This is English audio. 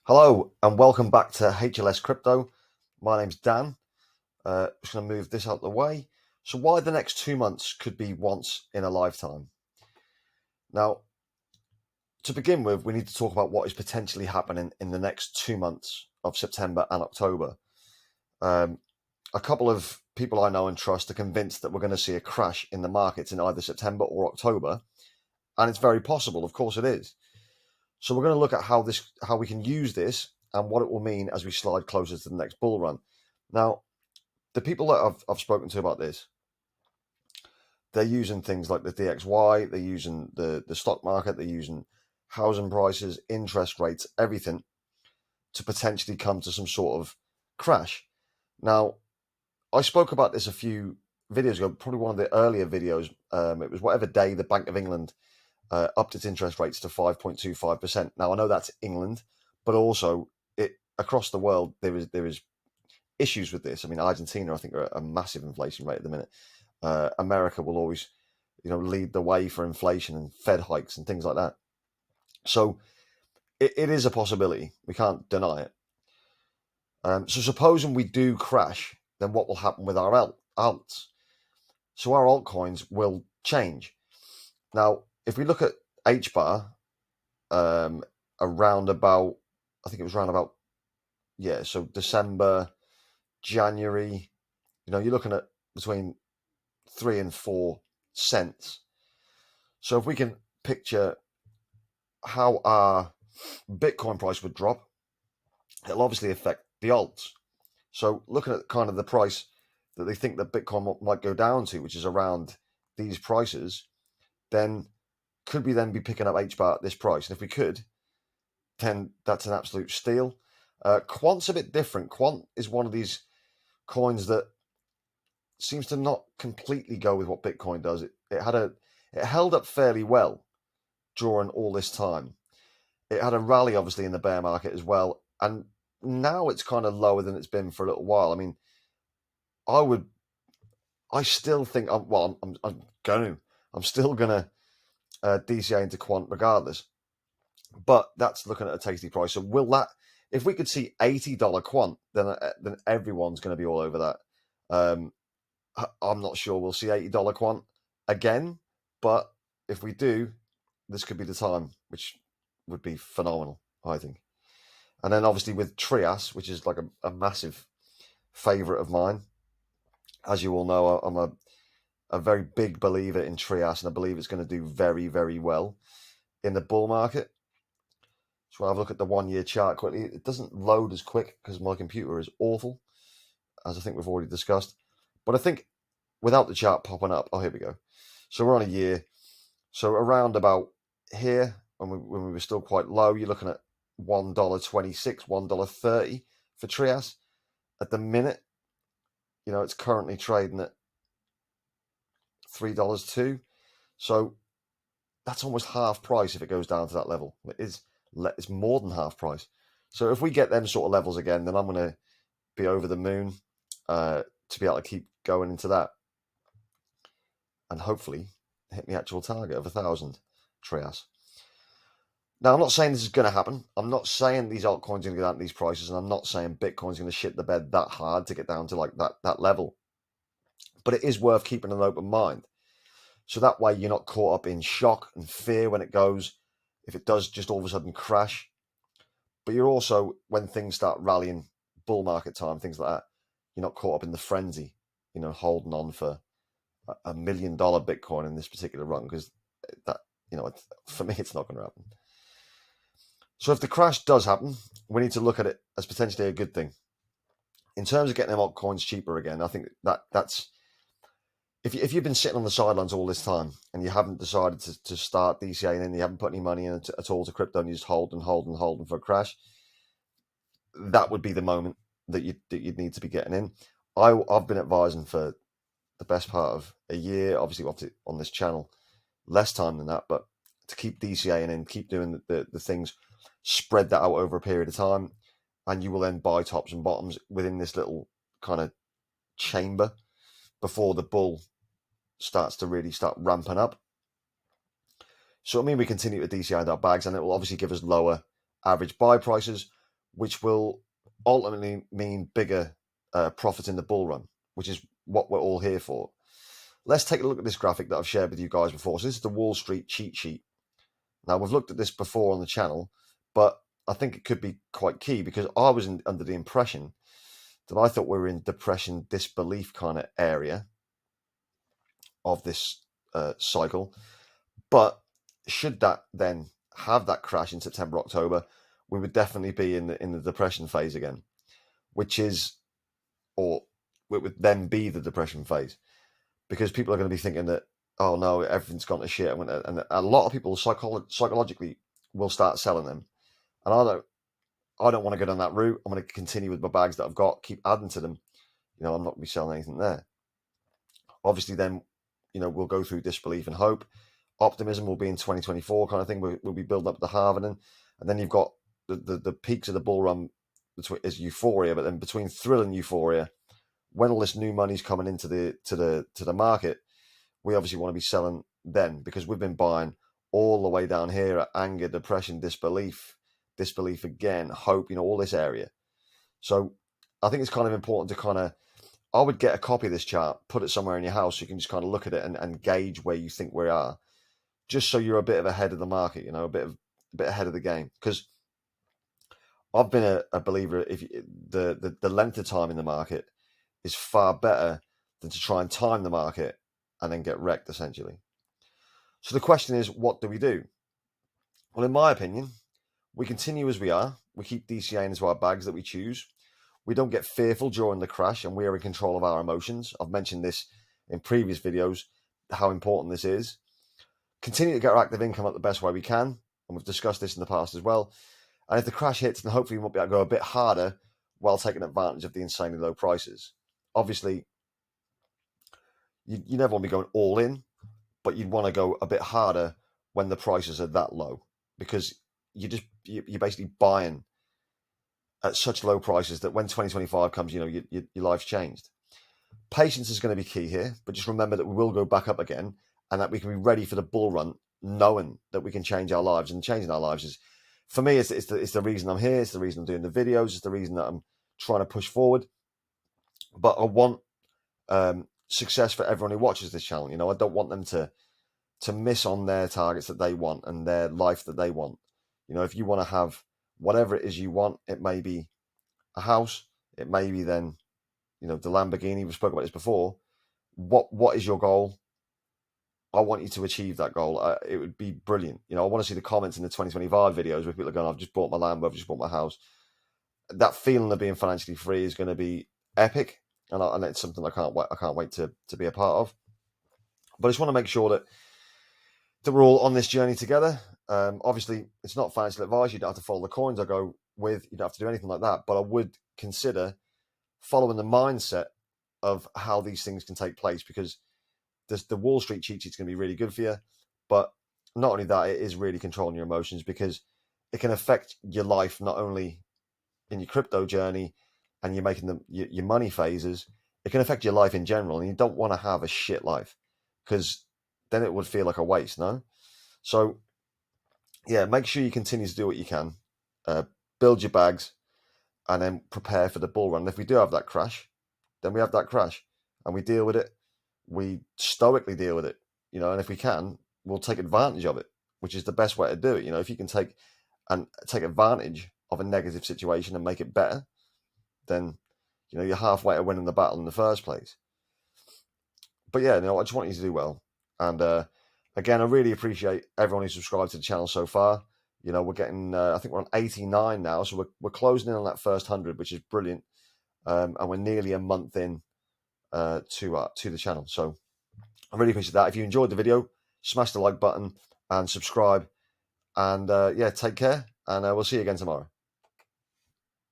Hello and welcome back to HLS Crypto. My name's Dan. Just going to move this out of the way. So, why the next 2 months could be once in a lifetime? Now, to begin with, we need to talk about what is potentially happening in the next 2 months of September and October. A couple of people I know and trust are convinced that we're going to see a crash in the markets in either September or October, and it's very possible. Of course, it is. So we're going to look at how we can use this and what it will mean as we slide closer to the next bull run. Now, the people that I've spoken to about this, they're using things like the DXY, they're using the stock market, they're using housing prices, interest rates, everything to potentially come to some sort of crash. Now, I spoke about this a few videos ago, probably one of the earlier videos. It was whatever day the Bank of England upped its interest rates to 5.25%. Now, I know that's England, but also across the world there is issues with this. I mean, Argentina, I think, are at a massive inflation rate at the minute. America will always, lead the way for inflation and Fed hikes and things like that. So it is a possibility. We can't deny it. So supposing we do crash, then what will happen with our alts? So our altcoins will change. Now, if we look at HBAR, around about, I think it was around about, so December, January, you're looking at between 3 and 4 cents. So if we can picture how our Bitcoin price would drop, it'll obviously affect the alts. So looking at kind of the price that they think that Bitcoin might go down to, which is around these prices, then could we then be picking up HBAR at this price? And if we could, then that's an absolute steal. Quant's a bit different. Quant is one of these coins that seems to not completely go with what Bitcoin does. It held up fairly well during all this time. It had a rally, obviously, in the bear market as well, and now it's kind of lower than it's been for a little while. I mean, I still think, I'm still gonna DCA into Quant regardless, but that's looking at a tasty price. So if we could see $80 Quant, then everyone's going to be all over that. I'm not sure we'll see $80 Quant again, but if we do, this could be the time, which would be phenomenal, I think. And then obviously with Trias, which is like a massive favourite of mine. As you all know, I'm a very big believer in Trias, and I believe it's going to do very, very well in the bull market. So we'll have a look at the 1 year chart quickly. It doesn't load as quick because my computer is awful, as I think we've already discussed. But I think without the chart popping up, here we go. So we're on a year. So around about here, when we were still quite low, you're looking at $1.26, $1.30 for Trias. At the minute, it's currently trading at $3 too. So that's almost half price if it goes down to that level. It's more than half price. So if we get them sort of levels again, then I'm going to be over the moon to be able to keep going into that, and hopefully hit the actual target of 1,000 Trias. Now, I'm not saying this is going to happen. I'm not saying these altcoins are going to go down to these prices, and I'm not saying Bitcoin's going to shit the bed that hard to get down to like that level. But it is worth keeping an open mind. So that way you're not caught up in shock and fear when it goes, if it does just all of a sudden crash. But you're also, when things start rallying, bull market time, things like that, you're not caught up in the frenzy, holding on for $1 million Bitcoin in this particular run, because that, for me, it's not going to happen. So if the crash does happen, we need to look at it as potentially a good thing. In terms of getting them altcoins cheaper again, I think that's, if you've been sitting on the sidelines all this time and you haven't decided to start DCAing in, you haven't put any money in at all to crypto, and you just hold for a crash, that would be the moment that you'd need to be getting in. I've been advising for the best part of a year, obviously on this channel, less time than that, but to keep DCAing in, keep doing the things, spread that out over a period of time, and you will then buy tops and bottoms within this little kind of chamber before the bull starts to really start ramping up. So I mean, we continue to DCI our bags, and it will obviously give us lower average buy prices, which will ultimately mean bigger profits in the bull run, which is what we're all here for. Let's take a look at this graphic that I've shared with you guys before. So this is the Wall Street cheat sheet. Now, we've looked at this before on the channel, but I think it could be quite key because I was under the impression that I thought we were in depression disbelief kind of area of this cycle. But should that then have that crash in September, October, we would definitely be in the depression phase again, which is, or it would then be the depression phase, because people are going to be thinking that, oh no, everything's gone to shit, and a lot of people psychologically will start selling them, and I don't want to go down that route. I'm going to continue with my bags that I've got, keep adding to them. I'm not going to be selling anything there. Obviously, then we'll go through disbelief and hope. Optimism will be in 2024 kind of thing. We'll be building up the halvening, and then you've got the peaks of the bull run is euphoria, but then between thrill and euphoria, when all this new money's coming into the market, we obviously want to be selling then, because we've been buying all the way down here at anger, depression, disbelief again, hope, all this area. So I think it's kind of important to I would get a copy of this chart, put it somewhere in your house so you can just kind of look at it and gauge where you think we are, just so you're a bit of ahead of the market, a bit ahead of the game. Because I've been a believer, if the length of time in the market is far better than to try and time the market and then get wrecked, essentially. So the question is, what do we do? Well, in my opinion, we continue as we are. We keep DCAing into our bags that we choose. We don't get fearful during the crash, and we are in control of our emotions. I've mentioned this in previous videos, how important this is. Continue to get our active income up the best way we can, and we've discussed this in the past as well. And if the crash hits, then hopefully we might be able to go a bit harder while taking advantage of the insanely low prices. Obviously, you never want to be going all in, but you'd want to go a bit harder when the prices are that low, because you're basically buying at such low prices that when 2025 comes, your life's changed. Patience is going to be key here, but just remember that we will go back up again, and that we can be ready for the bull run, knowing that we can change our lives. And changing our lives is, for me, it's the reason I'm here. It's the reason I'm doing the videos. It's the reason that I'm trying to push forward. But I want success for everyone who watches this channel. I don't want them to miss on their targets that they want and their life that they want. If you want to have whatever it is you want, it may be a house, it may be then, the Lamborghini. We spoke about this before. What is your goal? I want you to achieve that goal. It would be brilliant. I want to see the comments in the 2025 videos where people are going, I've just bought my Lambo, I've just bought my house. That feeling of being financially free is going to be epic, and it's something I can't wait to be a part of. But I just want to make sure that we're all on this journey together. Obviously, it's not financial advice. You don't have to follow the coins I go with. You don't have to do anything like that. But I would consider following the mindset of how these things can take place, because the Wall Street cheat sheet is going to be really good for you. But not only that, it is really controlling your emotions, because it can affect your life, not only in your crypto journey and you're making your money phases. It can affect your life in general, and you don't want to have a shit life, because then it would feel like a waste, no? So, yeah, make sure you continue to do what you can. Build your bags, and then prepare for the bull run. And if we do have that crash, then we have that crash, and we deal with it. We stoically deal with it, and if we can, we'll take advantage of it, which is the best way to do it. If you can take advantage of a negative situation and make it better, then, you're halfway to winning the battle in the first place. But yeah, I just want you to do well. And again, I really appreciate everyone who subscribed to the channel so far. We're getting, I think we're on 89 now, so we're closing in on that first 100, which is brilliant. And we're nearly a month in to the channel. So I really appreciate that. If you enjoyed the video, smash the like button and subscribe. And yeah, take care, and we'll see you again tomorrow.